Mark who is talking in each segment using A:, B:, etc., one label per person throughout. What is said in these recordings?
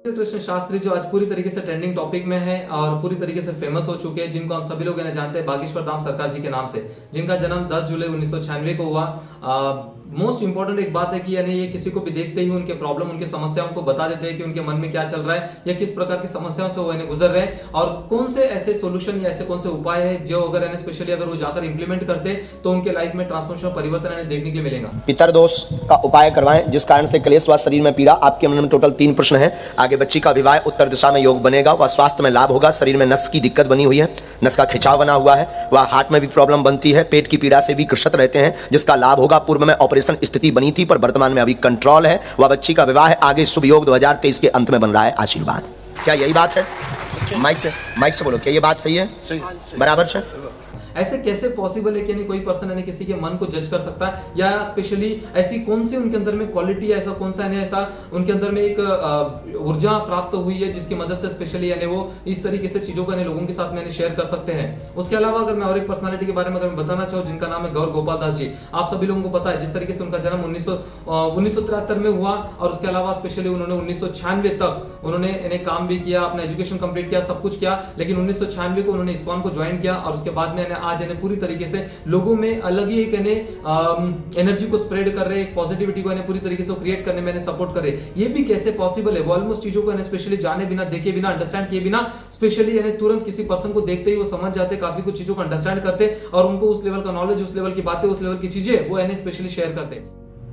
A: कृष्ण शास्त्री जो आज पूरी तरीके से ट्रेंडिंग टॉपिक में है और पूरी तरीके से फेमस हो चुके हैं, जिनको हम सभी लोग जानते हैं बागेश्वर धाम सरकार जी के नाम से, जिनका जन्म 10 जुलाई 1996 को हुआ। मोस्ट इंपॉर्टेंट एक बात है कि यानी ये किसी को भी देखते ही उनके प्रॉब्लम, उनके समस्याओं को बता देते हैं कि उनके मन में क्या चल रहा है या किस प्रकार की समस्याओं से वो गुजर रहे हैं और कौन से ऐसे सोल्यूशन या ऐसे कौन से उपाय है जो अगर स्पेशली अगर वो जाकर इंप्लीमेंट करते तो उनके लाइफ में ट्रांसफॉर्मेशन परिवर्तन देखने के लिए मिलेगा।
B: पितरदोष का उपाय करवाएं जिस कारण से क्लेश व शरीर में पीड़ा। आपके मन में टोटल 3 प्रश्न है। आगे बच्ची का विवाह उत्तर दिशा में योग बनेगा, वह स्वास्थ्य में लाभ होगा, शरीर में नस की दिक्कत बनी हुई है, नस का खिंचाव बना हुआ है, वह हार्ट में भी प्रॉब्लम बनती है, पेट की पीड़ा से भी ग्रसित रहते हैं जिसका लाभ होगा। पूर्व में ऑपरेशन स्थिति बनी थी पर वर्तमान में अभी कंट्रोल है। वह बच्ची का विवाह है, आगे शुभ योग 2023 के अंत में बन रहा है। आशीर्वाद। क्या यही बात है? माइक से बोलो, क्या ये बात सही है? बराबर है?
A: ऐसे कैसे पॉसिबल है कि कोई पर्सन किसी के मन को जज कर सकता है या स्पेशली ऐसी कौन सी उनके अंदर में क्वालिटी है, ऐसा कौन सा ऐसा उनके अंदर में एक ऊर्जा प्राप्त हुई है जिसकी मदद से स्पेशली वो इस तरीके से चीजों को लोगों के साथ में शेयर कर सकते हैं। उसके अलावा अगर मैं और एक पर्सनालिटी के बारे में अगर मैं बताना चाहूँ जिनका नाम है गौर गोपाल दास जी। आप सभी लोगों को पता है जिस तरीके से उनका जन्म 1973 में हुआ और उसके अलावा स्पेशली उन्होंने 1996 तक उन्होंने काम भी किया, अपना एजुकेशन कंप्लीट किया, सब कुछ किया, लेकिन 1996 को उन्होंने इस्कॉन को ज्वाइन किया और उसके बाद में आज पूरी तरीके से लोगों में अलग ही एक एनर्जी को स्प्रेड कर रहे, एक पॉजिटिविटी को पूरी तरीके से क्रिएट करने में सपोर्ट कर रहे। ये भी कैसे पॉसिबल है? वो ऑलमोस्ट चीजों को स्पेशली जाने बिना, देखे बिना, अंडरस्टैंड किए बिना स्पेशली तुरंत किसी पर्सन को देखते ही वो समझ जाते, काफी कुछ चीजों को अंडरस्टैंड करते और उनको उस लेवल का नॉलेज, उस लेवल की बातें, उस लेवल की चीजें वो स्पेशली शेयर करते।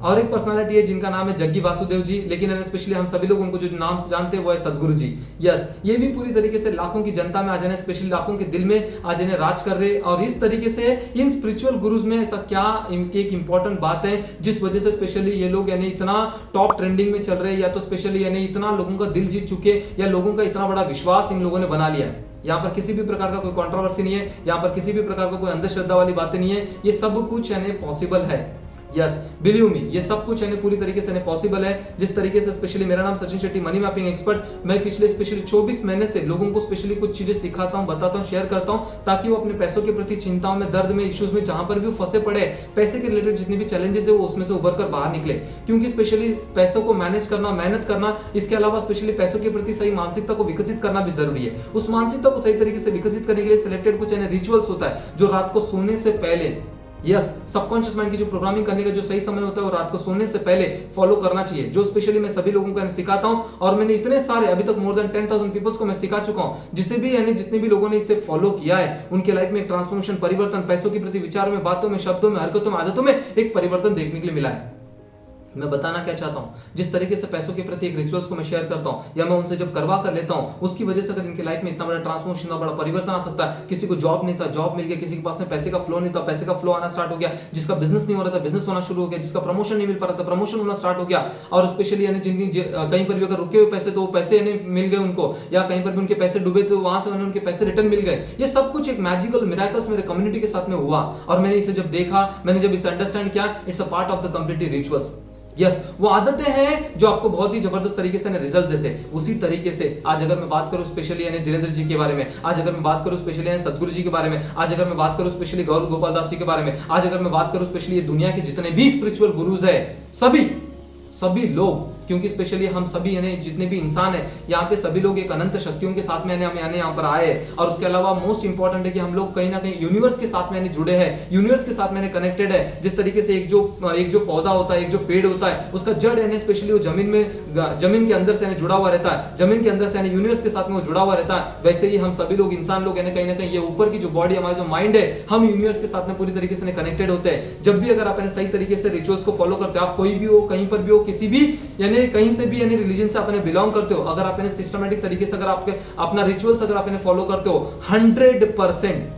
A: और एक पर्सनालिटी है जिनका नाम है जग्गी वासुदेव जी, लेकिन स्पेशली हम सभी लोग उनको जो नाम से जानते हैं वो है सदगुरु जी। यस, ये भी पूरी तरीके से लाखों की जनता में आज स्पेशली लाखों के दिल में आज राज कर रहे। और इस तरीके से इन स्पिरिचुअल गुरुज में ऐसा क्या इनकी एक इंपॉर्टेंट बात है जिस वजह से स्पेशली ये लोग इतना टॉप ट्रेंडिंग में चल रहे हैं या तो स्पेशली इतना लोगों का दिल जीत चुके या लोगों का इतना बड़ा विश्वास इन लोगों ने बना लिया है। यहाँ पर किसी भी प्रकार का कोई कंट्रोवर्सी नहीं है, यहाँ पर किसी भी प्रकार का कोई अंधश्रद्धा वाली बातें नहीं है, ये सब कुछ पॉसिबल है। यस, बिलीव मी, ये सब कुछ पूरी तरीके से पॉसिबल है। जिस तरीके से स्पेशली मेरा नाम Sachin Shetty, money mapping expert, मैं पिछले स्पेशली 24 महीने से लोगों को स्पेशली कुछ चीजें सिखाता हूं, बताता हूं, शेयर करता हूं ताकि वो अपने पैसों के प्रति चिंताओं में, दर्द में, इश्यूज में जहां पर भी वो फंसे पड़े, पैसे के रिलेटेड जितनी भी चैलेंजेस है वो उसमें से उभर कर बाहर निकले। क्योंकि स्पेशली पैसों को मैनेज करना, मेहनत करना, इसके अलावा स्पेशली पैसों के प्रति सही मानसिकता को विकसित करना भी जरूरी है। उस मानसिकता को सही तरीके से विकसित करने के लिए सिलेक्टेड कुछ रिचुअल्स होता है जो रात को सोने से पहले, यस, सबकॉन्शियस माइंड की जो प्रोग्रामिंग करने का जो सही समय होता है वो रात को सोने से पहले फॉलो करना चाहिए, जो स्पेशली मैं सभी लोगों को सिखाता हूं। और मैंने इतने सारे अभी तक मोर देन 10,000 पीपल्स को मैं सिखा चुका हूं, जिसे भी जितने भी लोगों ने इसे फॉलो किया है उनके लाइफ में एक ट्रांसफॉर्मेशन, परिवर्तन, पैसों के प्रति विचारों में, बातों में, शब्दों में, हरकतों में, आदतों में एक परिवर्तन देखने के लिए मिला है। मैं बताना क्या चाहता हूं, जिस तरीके से पैसों के प्रति एक रिचुअल्स को मैं शेयर करता हूं या मैं उनसे जब करवा कर लेता हूं, उसकी वजह से अगर इनकी लाइफ में इतना बड़ा ट्रांसफॉर्मेशन, इतना बड़ा परिवर्तन आ सकता है। किसी को जॉब नहीं था, जॉब मिल गया, किसी के पास में पैसे का फ्लो नहीं था, पैसे का फ्लो आना स्टार्ट हो गया, जिसका बिजनेस नहीं हो रहा था बिजनेस होना शुरू हो गया, जिसका प्रमोशन नहीं मिल पा रहा था प्रमोशन होना स्टार्ट हो गया। और स्पेशली जिनकी कहीं पर भी अगर रुके हुए पैसे तो वो पैसे मिल गए उनको, या कहीं पर भी उनके पैसे डूबे तो वहां से उनके पैसे रिटर्न मिल गए। ये सब कुछ एक मैजिकल मिरेकल्स मेरे कम्युनिटी के साथ में हुआ और मैंने इसे जब देखा, मैंने जब इसे अंडरस्टैंड किया, it's a part of the complete rituals. Yes, वो आदतें हैं जो आपको बहुत ही जबरदस्त तरीके से रिजल्ट देते हैं। उसी तरीके से आज अगर मैं बात करूं स्पेशली धीरेन्द्र जी के बारे में, आज अगर मैं बात करूं स्पेशली सदगुरु जी के बारे में, आज अगर मैं बात करूं स्पेशली गौर गोपाल दास जी के बारे में, आज अगर मैं बात करूं स्पेशली दुनिया के जितने भी स्पिरिचुअल गुरुज है, सभी लोग, क्योंकि स्पेशली हम सभी जितने भी इंसान हैं यहाँ पे सभी लोग एक अनंत शक्तियों के साथ में हम यहाँ पर आए। और उसके अलावा मोस्ट इंपॉर्टेंट है कि हम लोग कहीं ना कहीं यूनिवर्स के साथ में जुड़े हैं, यूनिवर्स के साथ में कनेक्टेड है। जिस तरीके से एक जो पौधा होता है, एक जो पेड़ होता है, उसका जड़ स्पेशली वो जमीन के अंदर से जुड़ा हुआ रहता है, जमीन के अंदर से यूनिवर्स के साथ में वो जुड़ा हुआ रहता है। वैसे ही हम सभी लोग, इंसान लोग कहीं ना कहीं ये ऊपर की जो बॉडी, हमारा जो माइंड है, हम यूनिवर्स के साथ में पूरी तरीके से कनेक्टेड होते हैं। जब भी अगर आप सही तरीके से रिचुअल्स को फॉलो करते हो, आप कोई भी हो, कहीं पर भी हो, किसी भी कहीं से भी रिलीजन से आपने बिलोंग करते हो, अगर आप सिस्टमैटिक तरीके से अगर आपके अपना रिचुअल्स अगर आप फॉलो करते हो, 100%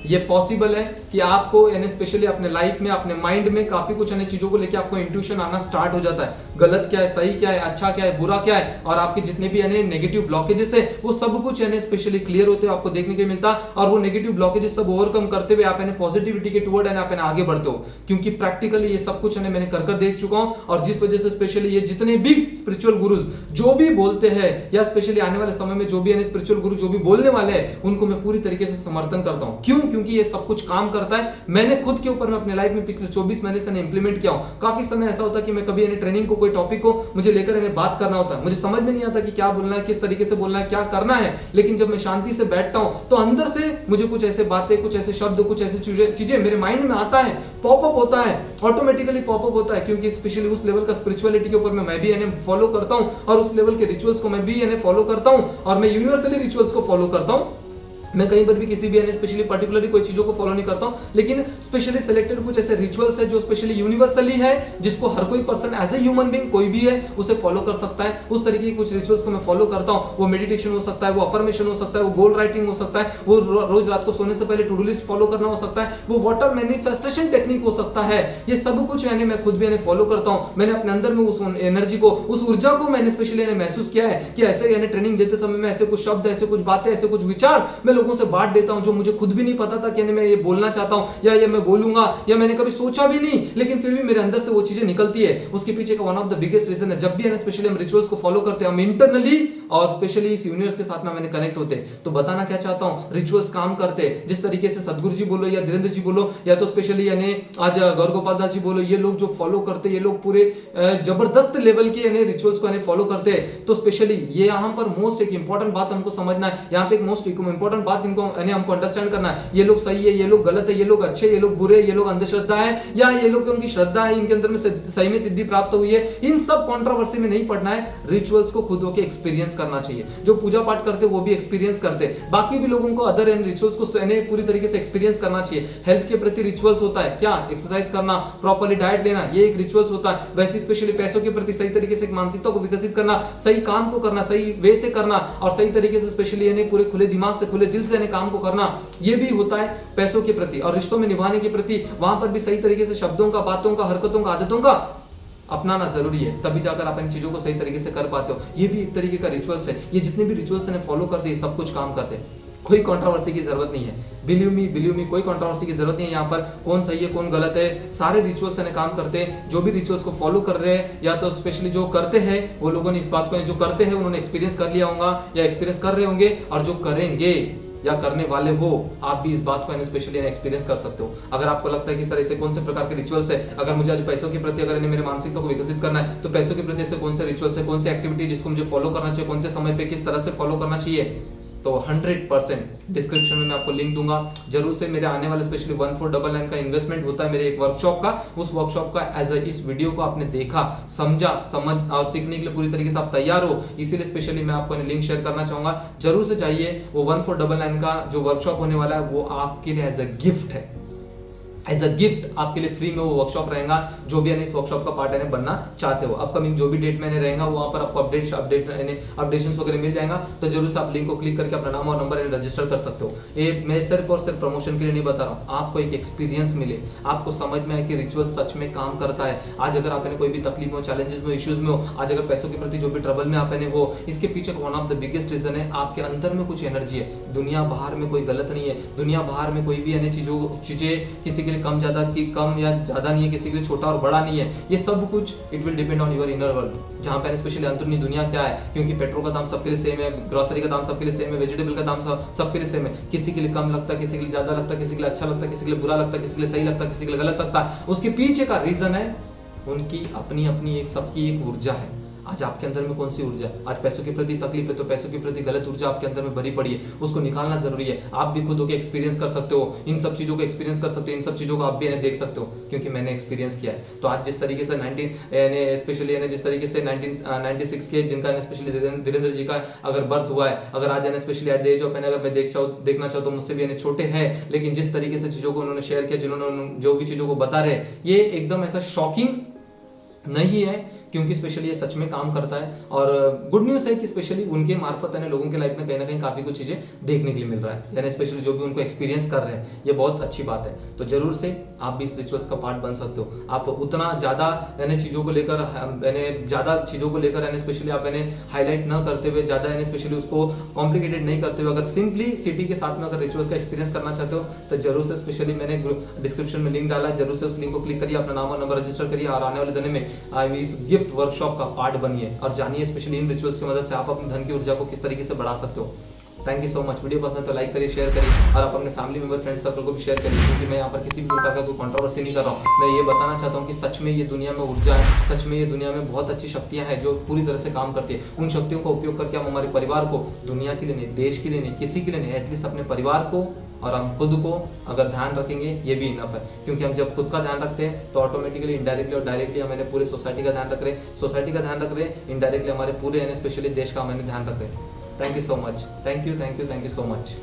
A: ये पॉसिबल है कि आपको स्पेशली अपने लाइफ में, अपने माइंड में काफी कुछ चीजों को लेकर आपको इंट्यूशन आना स्टार्ट हो जाता है। गलत क्या है, सही क्या है, अच्छा क्या है, बुरा क्या है, और आपके जितने भी नेगेटिव ब्लॉकेजेस है वो सब कुछ स्पेशली क्लियर होते हो, आपको देखने के लिए मिलता। और वो नेगेटिव ब्लॉकेजेस सब ओवरकम करते हुए आप पॉजिटिविटी के टुवर्ड आप आगे बढ़ते हो, क्योंकि प्रैक्टिकली ये सब कुछ मैंने कर देख चुका हूं। और जिस वजह से स्पेशली ये जितने भी स्पिरिचुअल गुरुज जो भी बोलते हैं, या स्पेशली आने वाले समय में जो भी स्पिरिचुअल गुरु जो भी बोलने वाले हैं, उनको मैं पूरी तरीके से समर्थन करता हूं। क्यों? क्योंकि ये सब कुछ काम कर करता है, मैंने खुद के ऊपर में अपने लाइफ में पिछले 24 महीने से इंप्लीमेंट किया हूं। काफी समय ऐसा होता है कि मैं कभी ट्रेनिंग को, कोई टॉपिक को मुझे लेकर बात करना होता है, मुझे समझ में नहीं आता कि क्या बोलना है, किस तरीके से बोलना है, क्या करना है, लेकिन जब मैं शांति से बैठता हूं तो अंदर से मुझे कुछ ऐसे बातें, कुछ ऐसे शब्द, कुछ ऐसी चीजें मेरे माइंड में आता है, पॉपअप होता है, ऑटोमेटिकली पॉपअप होता है, क्योंकि स्पेशली उस लेवल का स्पिरिचुअलिटी के ऊपर मैं भी फॉलो करता हूं और उस लेवल के रिचुअल्स को मैं भी फॉलो करता हूं और मैं यूनिवर्सली रिचुअल्स को फॉलो करता हूं। मैं कहीं पर भी किसी भी स्पेशली पर्टिकुलरली कोई चीजों को फॉलो नहीं करता हूं, लेकिन स्पेशली सिलेक्टेड कुछ ऐसे रिचुअल्स है जो स्पेशली यूनिवर्सली है, जिसको हर कोई person as a human being कोई भी है उसे फॉलो कर सकता है। उस तरीके के कुछ रिचुअल्स को मैं फॉलो करता हूं। वो मेडिटेशन हो सकता है, वो अफर्मेशन हो सकता है, वो गोल राइटिंग हो सकता है, वो रोज रात को सोने से पहले टू डू लिस्ट फॉलो करना हो सकता है, वो वाटर मैनिफेस्टेशन टेक्निक हो सकता है। ये सब कुछ मैं खुद भी फॉलो करता हूं। मैंने अपने अंदर में उस एनर्जी को, उस ऊर्जा को मैंने स्पेशली महसूस किया है कि ऐसे ट्रेनिंग देते समय में ऐसे कुछ शब्द, ऐसे कुछ बातें, ऐसे कुछ विचार मैं लोगों से बांट देता हूं जो मुझे खुद भी नहीं पता था कि मैं ये बोलना चाहता हूं या ये मैं बोलूंगा, या मैंने कभी सोचा भी नहीं, लेकिन फिर भी मेरे अंदर से वो चीजें निकलती है। उसके पीछे का one of the biggest reason है, जब भी स्पेशली हम रिचुअल्स को फॉलो करते हैं, हम इंटरनली और स्पेशली इस यूनिवर्स के साथ में कनेक्ट होते हैं। तो बताना क्या चाहता हूं, रिचुअल्स काम करते हैं। जिस तरीके से सदगुरु जी बोलो या धीरेन्द्र जी बोलो या तो स्पेशली आज गौर गोपाल दास जी बोलो, ये लोग जो फॉलो करते हैं, ये लोग पूरे जबरदस्त लेवल के रिचुअल्स को फॉलो करते हैं। तो स्पेशली ये यहाँ पर मोस्ट एक इंपॉर्टेंट बात हमको समझना है, यहाँ पे एक मोस्ट इंपॉर्टेंट बात इनको हमको अंडरस्टैंड करना है। ये लोग सही है, ये लोग गलत है, ये लोग अच्छे, ये लोग बुरे, ये लोग अंधश्रद्धा है, या ये लोग उनकी श्रद्धा है, इनके अंदर में सही में सिद्धि प्राप्त हुई है, इन सब कंट्रोवर्सी में नहीं पड़ना है। रिचुअल्स को खुद होके एक्सपीरियंस करना चाहिए। जो पूजा पाठ करते वो भी एक्सपीरियंस करते, बाकी भी लोगों को अदर रिचुअल्स को पूरी तरीके से एक्सपीरियंस करना चाहिए। हेल्थ के प्रति रिचुअल्स होता है क्या, एक्सरसाइज करना, प्रॉपर्ली डाइट लेना, ये एक रिचुअल्स होता है। वैसे स्पेशली पैसों के प्रति सही तरीके से मानसिकता को विकसित करना, सही काम को करना, सही वे से करना और सही तरीके से स्पेशली पूरे खुले दिमाग से, खुले दिल से काम को करना, ये भी होता है पैसों के प्रति। और रिश्तों में निभाने के प्रति वहां पर भी सही तरीके से शब्दों का, बातों का, हरकतों का, आदतों का अपनाना जरूरी है, तभी जाकर आप इन चीजों को सही तरीके से कर पाते हो। ये भी एक तरीके का रिचुअल्स है। ये जितने भी रिचुअल्स फॉलो करते हैं सब कुछ काम करते हैं, कोई कंट्रोवर्सी की जरूरत नहीं है। बिलीव मी कोई कंट्रोवर्सी की जरूरत नहीं है। यहाँ पर कौन सही है कौन गलत है, सारे रिचुअल्स काम करते हैं। जो भी रिचुअल्स को फॉलो कर रहे हैं या तो स्पेशली जो करते हैं वो लोगों ने इस बात को, जो करते हैं उन्होंने एक्सपीरियंस कर लिया होगा या एक्सपीरियंस कर रहे होंगे, और जो करेंगे या करने वाले हो आप भी इस बात को स्पेशली एक्सपीरियंस कर सकते हो। अगर आपको लगता है कि सर ऐसे कौन से प्रकार के रिचुअल्स है, अगर मुझे आज पैसों के प्रति अगर मेरे मानसिकता को विकसित करना है तो पैसों के प्रति ऐसे कौन से रिचुअल्स है, कौन सी एक्टिविटी जिसको मुझे फॉलो करना चाहिए, कौन से समय पे किस तरह से फॉलो करना चाहिए, तो 100% डिस्क्रिप्शन में मैं आपको लिंक दूंगा। जरूर से मेरे आने वाले स्पेशली 1499 का इन्वेस्टमेंट होता है मेरे एक वर्कशॉप का, उस वर्कशॉप का एज इस वीडियो को आपने देखा, समझा, समझ और सीखने के लिए पूरी तरीके से आप तैयार हो, इसीलिए स्पेशली मैं आपको लिंक शेयर करना चाहूंगा। जरूर से जाइए, वो 1499 का जो वर्कशॉप होने वाला है वो आपके लिए एज अ गिफ्ट है, एज अ गिफ्ट आपके लिए फ्री में वो वर्कशॉप रहेगा। जो भी इस वर्कशॉप का पार्ट बनना चाहते हो, अपकमिंग जो भी डेट में रहेगा वहां पर आपको अपडेशंस वगैरह मिल जाएगा। तो जरूर से आप लिंक को क्लिक करके अपना नाम और नंबर रजिस्टर कर सकते हो। ये मैं सिर्फ और सिर्फ प्रमोशन के लिए नहीं बता रहा हूँ, आपको एक एक्सपीरियंस मिले, आपको समझ में आए कि रिचुअल सच में काम करता है। आज अगर आप कोई भी तकलीफ में हो, चैलेंजेस में, इश्यूज में हो, आज अगर पैसों के प्रति जो भी ट्रबल में आप हो, इसके पीछे one of the biggest reason है आपके अंदर में कुछ एनर्जी है। दुनिया बाहर में कोई गलत नहीं है, दुनिया बाहर में कोई भी चीजें किसी के लिए कम ज्यादा की कम या ज्यादा नहीं है, किसी के लिए छोटा और बड़ा नहीं है। ये सब कुछ it will depend on your inner world, जहां पे स्पेशली अंदरूनी दुनिया क्या है, क्योंकि पेट्रोल का दाम सबके लिए सेम है, ग्रोसरी का दाम सबके लिए सेम है, वेजिटेबल का दाम सबके लिए सेम है। किसी के लिए कम लगता है, किसी के लिए ज्यादा लगता है, किसी के लिए अच्छा लगता है, किसी के लिए बुरा लगता है, किसी के लिए सही लगता है, किसी के लिए गलत लगता है। उसके पीछे का रीजन है उनकी अपनी अपनी एक सबकी एक ऊर्जा है। आज आपके अंदर में कौन सी ऊर्जा है, आज पैसों के प्रति तकलीफ है तो पैसों के प्रति गलत ऊर्जा आपके अंदर में भरी पड़ी है, उसको निकालना जरूरी है। आप भी खुद होकर एक्सपीरियंस कर सकते हो, इन सब चीजों को एक्सपीरियंस कर सकते हो, इन सब चीजों को आप भी देख सकते हो, क्योंकि मैंने एक्सपीरियंस किया है। तो आज जिस तरीके से 1996 के जिनका स्पेशली धीरेन्द्र जी का अगर बर्थ हुआ है, अगर आज specially at the age of अगर मैं देखना चाहूँ तो मुझसे भी छोटे हैं, लेकिन जिस तरीके से चीजों को उन्होंने शेयर किया, जिन्होंने जो भी चीजों को बता रहे, ये एकदम ऐसा शॉकिंग नहीं है, क्योंकि स्पेशली ये सच में काम करता है। और गुड न्यूज़ है कि स्पेशली उनके मार्फत लोगों के लाइफ में कहीं ना कहीं काफी कुछ चीजें देखने के लिए मिल रहा है, यानी स्पेशली जो भी उनको एक्सपीरियंस कर रहे हैं, ये बहुत अच्छी बात है। तो जरूर से आप भी इस रिचुअल्स का पार्ट बन सकते हो। आप उतना ज्यादा चीजों को लेकर स्पेशली आप हाईलाइट न करते हुए, ज्यादा स्पेशली उसको कॉम्प्लिकेटेड नहीं करते हुए, अगर सिंपली सिटी के साथ में अगर रिचुअल्स का एक्सपीरियंस करना चाहते हो तो जरूर से स्पेशली मैंने डिस्क्रिप्शन में लिंक डाला है, जरूर से उस लिंक को क्लिक करिए, अपना नाम और नंबर रजिस्टर करिए और आने वाले दिन में इस गिफ्ट वर्कशॉप का पार्ट बनिए और जानिए स्पेशली इन रिचुअल्स की मदद से आप अपने धन की ऊर्जा को किस तरीके से बढ़ा सकते हो। Thank you so much. Video पसंद तो लाइक करिए, शेयर करिए और आप अपने फैमिली मेंबर, फ्रेंड सर्कल को भी शेयर करिए, क्योंकि मैं यहाँ पर किसी भी प्रकार का कोई कंट्रोवर्सी नहीं कर रहा हूँ। मैं ये बताना चाहता हूँ कि सच में ये दुनिया में ऊर्जा है, सच में ये दुनिया में बहुत अच्छी शक्तियाँ हैं जो पूरी तरह से काम करती है। उन शक्तियों का उपयोग करके हम हमारे परिवार को, दुनिया के लिए नहीं, देश के लिए नहीं, किसी के लिए नहीं, एटलीस्ट अपने परिवार को और हम खुद को अगर ध्यान रखेंगे ये भी इनफ है। क्योंकि हम जब खुद का ध्यान रखते हैं तो ऑटोमेटिकली इनडायरेक्टली और डायरेक्टली हमारे पूरे सोसाइटी का ध्यान रख रहे हैं, सोसाइटी का ध्यान रख रहे हैं, इनडायरेक्टली हमारे पूरे स्पेशली देश का हमें ध्यान रख रहे हैं। Thank you so much. Thank you so much.